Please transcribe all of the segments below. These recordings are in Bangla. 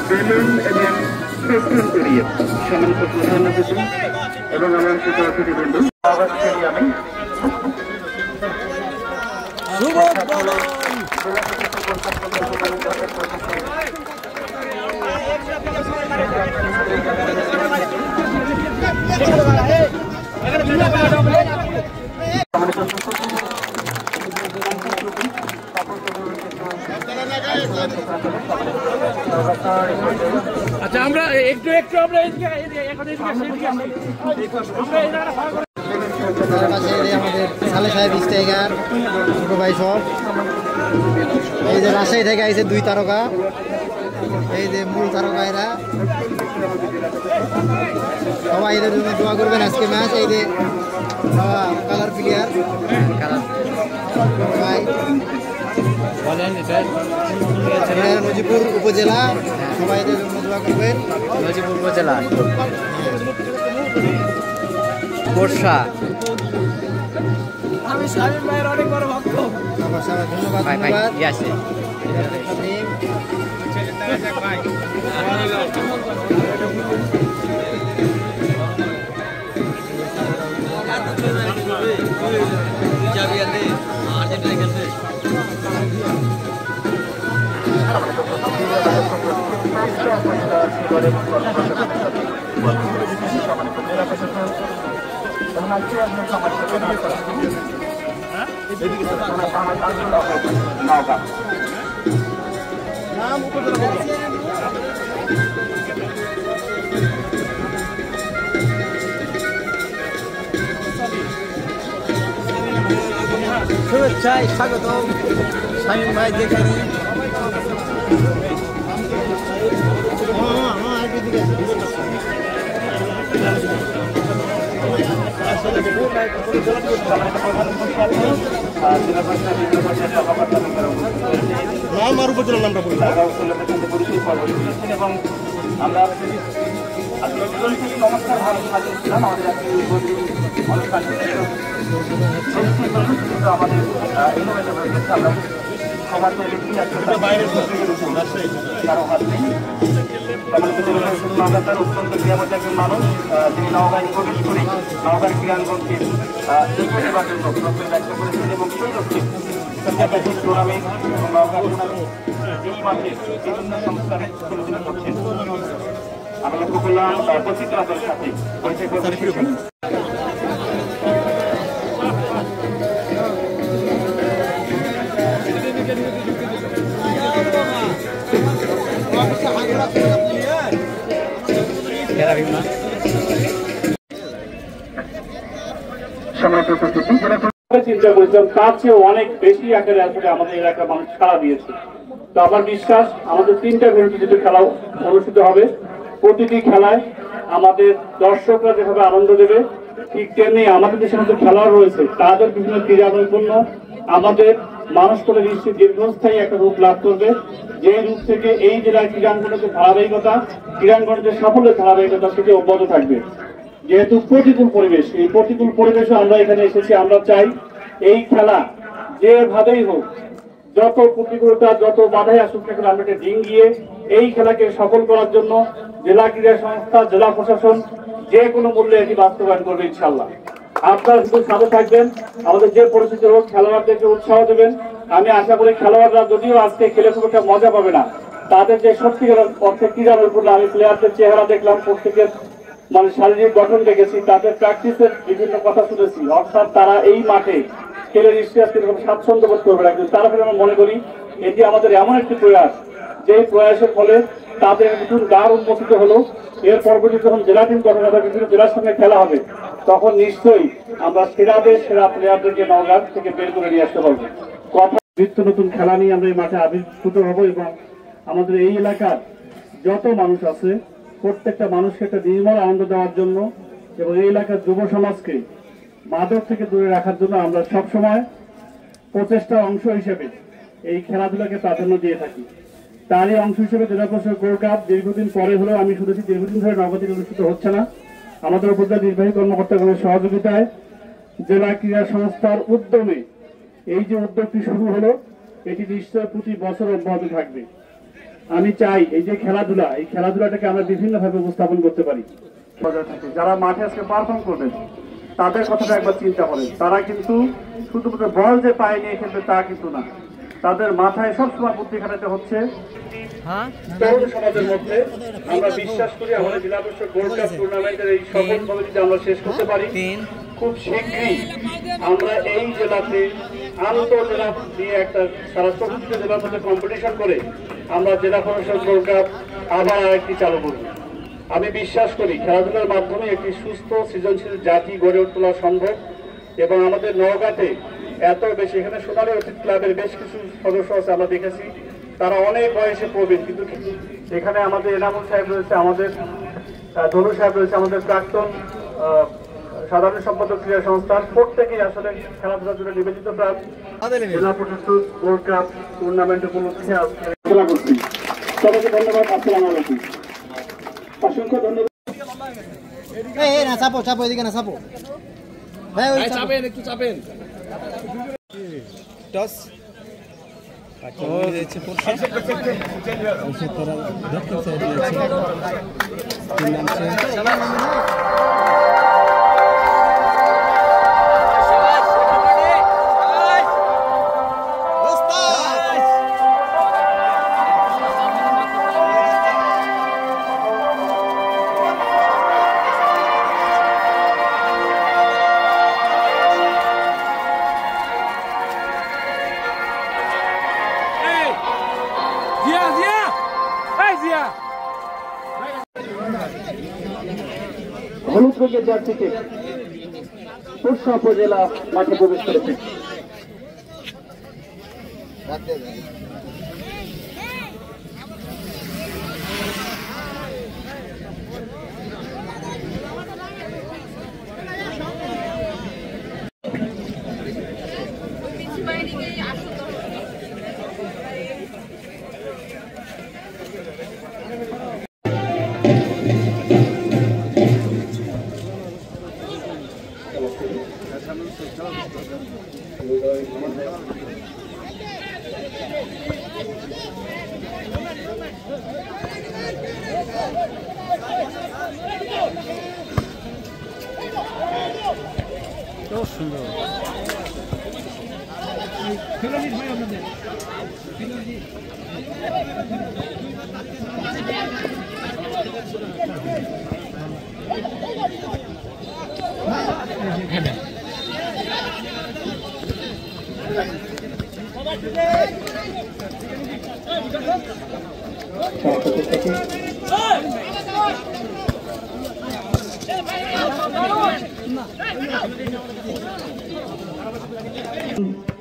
বেলুন এবং ফেস্টুন করিয়ে সম্মানিত প্রধান অতিথি এবং আমন্ত্রিত অতিথিবৃন্দ স্টেডিয়ামে আচ্ছা আমরা একটু আমরা আমাদের সালে সাহেব স্ট্রাইকার ছোট ভাই সব এই যে রাজশাহী থেকে আইছে 2 তারকা এই যে মূল তারকা এরা সবাই এদের জন্য দোয়া করবেন আজকে ম্যাচ এই যে কালার প্লেয়ার ভাই নজিপুর উপজেলা সবাই এদের জন্য দোয়া করবেন নজিপুর উপজেলা বর্ষা আমি শামীম ভাইয়ের অনেক বড় ভক্ত ধন্যবাদ শুভেচ্ছায় স্বাগত শামীম ভাই যেখানে নাম আর উপজেলার নামটা বলি এবং আমরা চমৎকার ভাবে সাজিয়েছিলাম আমাদের অনুষ্ঠান আমাদের ইনোভেটিভ হয়ে গেছে আমরা সমাজের কারো হাত নেই নওগাঁর অত্যন্ত ক্রিয়ামত একজন মানুষ যিনি নওগাঁয় প্রবেশ করে নওগাঁর ক্রীড়াঙ্গনকে এগিয়ে নেওয়ার জন্য দায়িত্ব করেছেন এবং সেই লক্ষ্যে টুর্নামেন্ট এবং নওগাঁ টুর্নামেন্ট এই মাঠে বিভিন্ন সংস্কারের পরিচালনা করছেন। আমি লক্ষ্য করলাম প্রচিত্রাদের সাথে পরিচয় করতে চিন্তা করেছিলাম তার চেয়ে অনেক বেশি আকারে আসলে আমাদের এলাকার মানুষ খেলা দিয়েছে। তো আমার বিশ্বাস আমাদের 3টা ভেন্যুতে খেলা অনুষ্ঠিত হবে। প্রতিটি খেলায় আমাদের দর্শকরা যেভাবে আনন্দ দেবে ঠিক তেমনি আমাদের যে সমস্ত খেলোয়াড় রয়েছে তাদের বিভিন্ন ক্রীড়া নৈপুণ্য আমাদের মানুষ করে নিশ্চিত দীর্ঘস্থায়ী একটা রূপ লাভ করবে, যে রূপ থেকে এই জেলার ক্রীড়াঙ্গনের যে ধারাবাহিকতা, ক্রীড়াঙ্গনের যে সাফল্যের ধারাবাহিকতা সেটি অব্যাহত থাকবে। যেহেতু প্রতিকূল পরিবেশ, এই প্রতিকূল পরিবেশে আমরা এখানে এসেছি। আমরা চাই এই খেলা যেভাবেই হোক, যত প্রতিকূলতা যত বাধাই আসুক না কেন, আমরা এটা ডিঙ্গিয়ে এই খেলাকে সফল করার জন্য জেলা ক্রীড়া সংস্থা, জেলা প্রশাসন যে কোনো মূল্যে এটি বাস্তবায়ন করবে ইনশাল্লাহ। আপনারা শুধু সাথে থাকবেন, আমাদের যে পরিস্থিতি হোক খেলোয়াড়দেরকে উৎসাহ দেবেন। আমি আশা করি খেলোয়াড়রা যদিও আজকে খেলে খুব একটা মজা পাবে না, তাদের যে সত্যিকার অর্থে ক্রীড়া নৈপুণ্য, আমি প্লেয়ারদের চেহারা দেখলাম, প্রত্যেকের মানে শারীরিক গঠন দেখেছি, তাদের প্র্যাকটিসের বিভিন্ন কথা শুনেছি, অর্থাৎ তারা এই মাঠে খেলে নিশ্চয়ই কিরকম স্বাচ্ছন্দ্য বোধ করবে না। কিন্তু তার ফলে আমরা মনে করি এটি আমাদের এমন একটি প্রয়াস, যে প্রয়াসের ফলে তাদের নতুন দ্বার উন্মোচিত হলো। এর পরবর্তীতে যখন জেলা টিম গঠন হবে, বিভিন্ন জেলার সঙ্গে খেলা হবে, তখন নিশ্চয়ই আমরা সেরাদের সেরা প্লেয়ারদেরকে নওগাঁ থেকে বের করে নিয়ে আসতে পারবো। কথা নিত্য নতুন খেলা নিয়ে আমরা এই মাঠে আবির্ভূত হবো এবং আমাদের এই এলাকার যত মানুষ আছে প্রত্যেকটা মানুষকে একটা নির্মল আনন্দ দেওয়ার জন্য এবং এই এলাকার যুব সমাজকে মাদক থেকে দূরে রাখার জন্য আমরা সবসময় প্রচেষ্টার অংশ হিসেবে এই খেলাধুলাকে প্রাধান্য দিয়ে থাকি। তারই অংশ হিসেবে জেলা পরিষদ গোল্ড কাপ দীর্ঘদিন পরে হলেও আমি শুনেছি দীর্ঘদিন ধরে নবগঠিত অনুষ্ঠিত হচ্ছে না। আমাদের উপজেলা নির্বাহী কর্মকর্তাগণের সহযোগিতায় জেলা ক্রীড়া সংস্থার উদ্যমে এই যে উদ্যোগটি শুরু হলো, এটি নিশ্চয় প্রতি বছর অব্যাহত থাকবে। আমি চাই এই যে খেলাধুলা, এই খেলাধুলাটাকে আমরা বিভিন্নভাবে উপস্থাপন করতে পারি। যারা মাঠে আজকে পারফর্ম করবেন তাদের কথাটা একবার চিন্তা করেন। তারা কিন্তু শুধুমাত্র বল যে পায়ে নিয়ে খেলবে তা কিন্তু না, তাদের মাথায় সবসময় বুদ্ধি খাটাতে হচ্ছে। তরুণ সমাজের মধ্যে আমরা বিশ্বাস করি আমাদের জেলা পরিষদ গোল্ড কাপ টুর্নামেন্টের এই সফলভাবে যদি আমরা শেষ করতে পারি, খুব শীঘ্রই আমরা এই জেলাতে আন্তঃজেলা দিয়ে একটা সারা চতুর্থ জেলার মধ্যে কম্পিটিশন করে আমরা জেলা পরিষদ গোল্ড কাপ আবার আরেকটি চালু করব। আমি বিশ্বাস করি খেলাধুলার মাধ্যমে একটি সুস্থ সৃজনশীল জাতি গড়ে তোলা সম্ভব এবং আমাদের নওগাঁতে এত বেশি, এখানে সোনালী অতীত ক্লাবের বেশ কিছু সদস্য আছে, আমরা দেখেছি তারা অনেক বয়সে প্রবীণ, কিন্তু এখানে আমাদের এনামুল সাহেব রয়েছে, আমাদের ধনু সাহেব রয়েছে, আমাদের প্রাক্তন সাধারণ সম্পাদক ক্রীড়া সংস্থার, প্রত্যেকেই আসলে খেলাধুলার জন্য নিবেদিত প্রাণ। জেলা প্রশাসক গোল্ড কাপ টুর্নামেন্ট উপলক্ষে আজকে আলোচনা করছি। সবাইকে ধন্যবাদ। আসসালামু আলাইকুম। অসংখ্য ধন্যবাদ। না চাপো চাপো, এদিকে না চাপো, চাপেন, একটু চাপেন। টস হলুদ রঙের জার্সিতে পুরসা উপজেলা মাঠে প্রবেশ করেছে।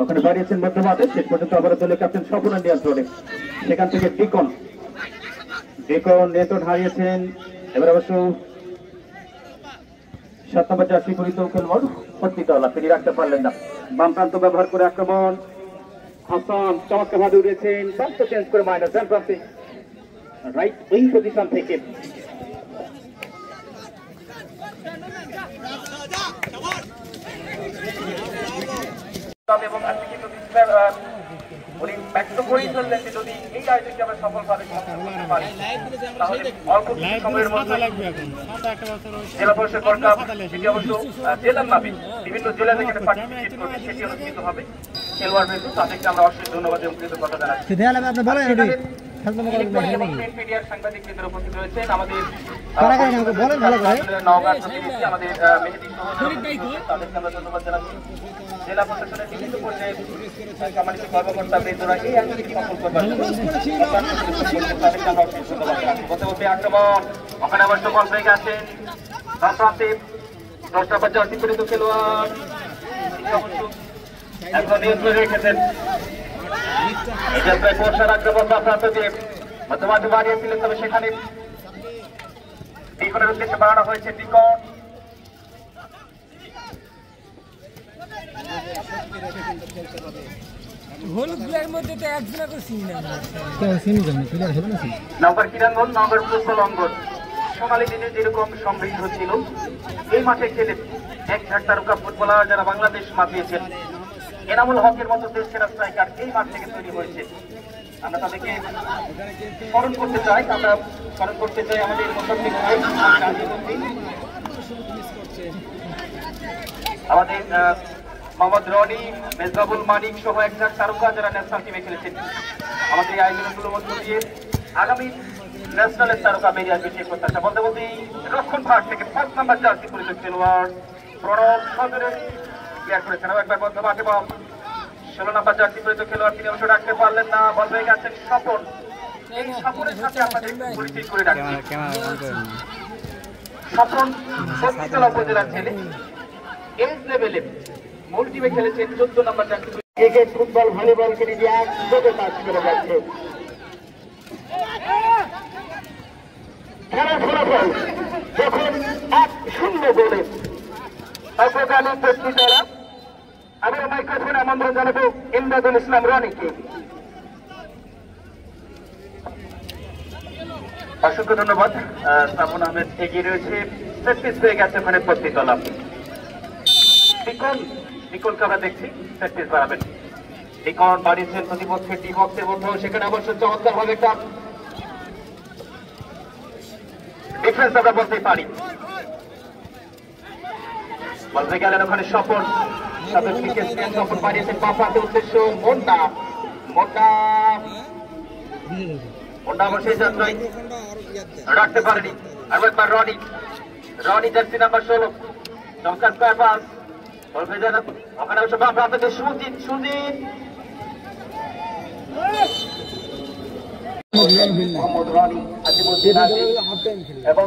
ওখানে বাড়িয়েছেন মধ্যমাঠে, শেষ পর্যন্ত আবার দলের ক্যাপ্টেন স্বপনের নিয়ন্ত্রণে, সেখান থেকে ডিকন নিয়ন্ত্রণ হারিয়েছেন। এবার অবশ্য 7 নম্বর জার্সি পরিত খেলোয়াড় পত্রিকাওয়ালা তিনি রাখতে পারলেন না। বাম প্রান্ত ব্যবহার করে আক্রমণ, হাসান চমৎকার ভাবে উড়িয়েছেন, প্রান্ত চেঞ্জ করে মাইনাস ডান প্রান্তে রাইট উইং পজিশন থেকে এবং আজকে কিন্তু উনি ব্যক্ত করেই চললেন যে যদি এই আয়োজনকে আমরা সফলভাবে করতে পারি তাহলে অল্প সময়ের মধ্যে জেলা পরিষদ ওয়ার্ল্ড কাপ সেটি অবশ্য জেলার নামে বিভিন্ন জেলা থেকে পার্টিসিপেট করবে সেটি অনুষ্ঠিত হবে খেলোয়াড় রয়েছে তাদেরকে আমরা অশেষ ধন্যবাদ এবং কৃতজ্ঞতা জানাচ্ছি। মিডিয়ার সাংবাদিক কেন্দ্র উপস্থিত রয়েছেন আমাদের নওগাঁ প্রতিনিধি আমাদের মেহেদী তাদেরকে আমরা ধন্যবাদ জানাচ্ছি। জেলা প্রশাসনের বিভিন্ন পর্যায়ে সামাজিক কর্মকর্তা বৃন্দরা এই আয়োজনকে সফল করবার তাদেরকে আমরা অশেষ ধন্যবাদ জানাচ্ছি। বলতে বলতে আক্রমণ ওখানে অবশ্য বল পেয়ে গেছেন বাম প্রান্তে 10 নম্বর জার্সি পরিহিত খেলোয়াড় এখন নিয়ন্ত্রণে রেখেছেন এই যাত্রায় বর্ষার আক্রমণ বাম প্রান্ত দিয়ে মধ্যমাঝে বাড়িয়েছিলেন তবে সেখানে ডিকনের উদ্দেশ্যে বাড়ানো হয়েছে ডিকন নগর ক্রীড়াঙ্গন নগর ফুটবল অঙ্গন সোনালী দিনে যেরকম সমৃদ্ধ ছিল এই মাঠে খেলে এক ঝাঁক তারকা ফুটবলার যারা বাংলাদেশ মাতিয়েছেন এনামুল হকের মতো দেশ সেরা স্ট্রাইকার এই মাঠ থেকে তৈরি হয়েছে। আমরা তাদেরকে স্মরণ করতে চাই আমাদের আমাদের মোহাম্মদ রনি মেজবাবুল মানিক সহ এক ঝাঁক তারকা যারা ন্যাশনাল টিমে খেলেছেন আমাদের এই আয়োজনগুলোর মধ্য দিয়ে আগামী ন্যাশনালের তারকা বেরিয়ে আসবে সে প্রত্যাশা। বলতে বলতেই রক্ষণ ভাগ থেকে 5 নম্বর জার্সি পরিহিত খেলোয়াড় প্রণব সদরের ক্লিয়ার করেছেন একবার বন্ধ মাঠে বল 16 নম্বর জার্সি পরিহিত খেলোয়াড় তিনি অবশ্য রাখতে পারলেন না বল হয়ে গেছেন স্বপন এই স্বপনের সাথে আপনাদের পরিচয় করে রাখছি। স্বপন বস্তিতলা উপজেলার ছেলে এজ লেভেলে মূল টিমে খেলেছেন 14 নম্বর জার্সি ক্রিকেট ফুটবল ভলিবল কে নিয়ে একযোগে কাজ করে যাচ্ছে। খেলার ফলাফল যখন 1-0 গোলে অগ্রগামী প্রস্তুতরা আমি মাইক্রোফোনে আমন্ত্রণ জানাবো ইমদাদুল ইসলাম রনিকে। অসংখ্য ধন্যবাদ। সামন আহমেদ এগিয়ে রয়েছে সেট পিস পেয়ে গেছে ওখানে প্রস্তুতলা নিকলকে আমরা দেখছি সেট পিস বাড়াবেন নিকল বাড়িয়েছেন প্রতিপক্ষের ডি বক্সের মধ্যেও সেখানে অবশ্য চমৎকার ভাবে একটা ডিফারেন্স আমরা বলতেই পারি। বলতে গেলেন ওখানে স্বপন স্বপন বাড়িয়েছেন বাপাতে উদ্দেশ্য মোন্ডা অবশ্যই যাত্রায় রাখতে পারেনি আর একবার রনি জার্সি নাম্বার 16 চমৎকার স্কয়ার পাস বল ভেজে ওখানে অবশ্য বাম প্রান্তে সুজিত মোহাম্মদ রনি আজিমুদ্দিন এবং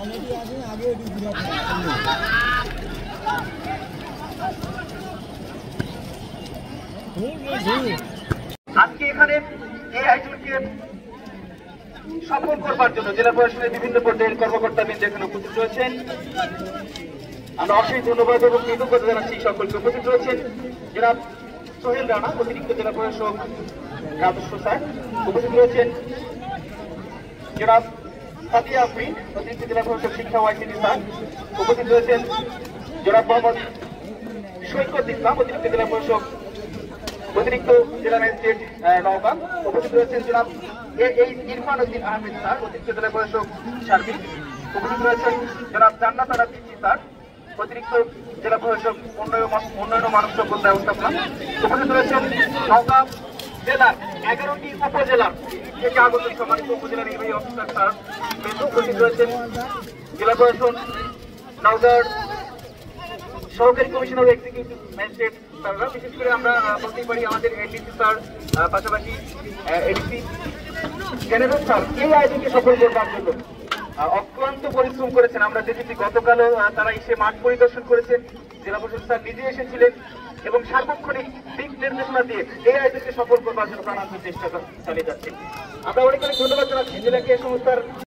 আজকে এখানে এই আয়োজনকে সফল করবার জন্য জেলা প্রশাসনের বিভিন্ন পর্যায়ের কর্মকর্তাবৃন্দ এখানে উপস্থিত রয়েছেন। আমরা অশেষ ধন্যবাদ এবং কৃতজ্ঞতা জানাচ্ছি সকলকে। উপস্থিত রয়েছেন জনাব সোহেল রানা, অতিরিক্ত জেলা প্রশাসক রাজস্ব স্যার। উপস্থিত রয়েছেন জনাব সাদিয়া আফরিন, অতিরিক্ত জেলা প্রশাসক শিক্ষা ওয়াইসিটি স্যার। উপস্থিত রয়েছেন জনাব মোহাম্মদ সৈকত ইসলাম, অতিরিক্ত জেলা প্রশাসক অতিরিক্ত জেলা ম্যাজিস্ট্রেট নওগাঁ। উপস্থিত রয়েছেন জনাব ইরফান উদ্দিন আহমেদ স্যার, অতিরিক্ত জেলা প্রশাসক সার্বিক। উপস্থিত রয়েছেন জনাব জান্নাত আরা পিচি স্যার, অতিরিক্ত জেলা প্রশাসক উন্নয়ন ও মানব সম্পদ ব্যবস্থাপনা। উপস্থিত রয়েছেন নওগাঁ জেলার 11টি উপজেলার থেকে আগত সম্মানিত উপজেলা নির্বাহী অফিসার স্যার। উপস্থিত রয়েছেন জেলা প্রশাসন নওগাঁর সহকারী কমিশনার ও এক্সিকিউটিভ ম্যাজিস্ট্রেট স্যাররা। বিশেষ করে আমরা বলতেই পারি আমাদের এডিসি স্যার, পাশাপাশি এডিসি জেনারেল স্যার এই আয়োজনকে সফল করবার জন্য অক্লান্ত পরিশ্রম করেছেন। আমরা দেখেছি গতকালও তারা এসে মাঠ পরিদর্শন করেছেন, জেলা প্রশাসক স্যার নিজে এসেছিলেন এবং সার্বক্ষণিক দিক নির্দেশনা দিয়ে এই আয়োজনকে সফল করবার জন্য প্রাণান্ত চেষ্টা চালিয়ে যাচ্ছেন। আমরা অনেক অনেক ধন্যবাদ জানাচ্ছি জেলা ক্রীড়া সংস্থার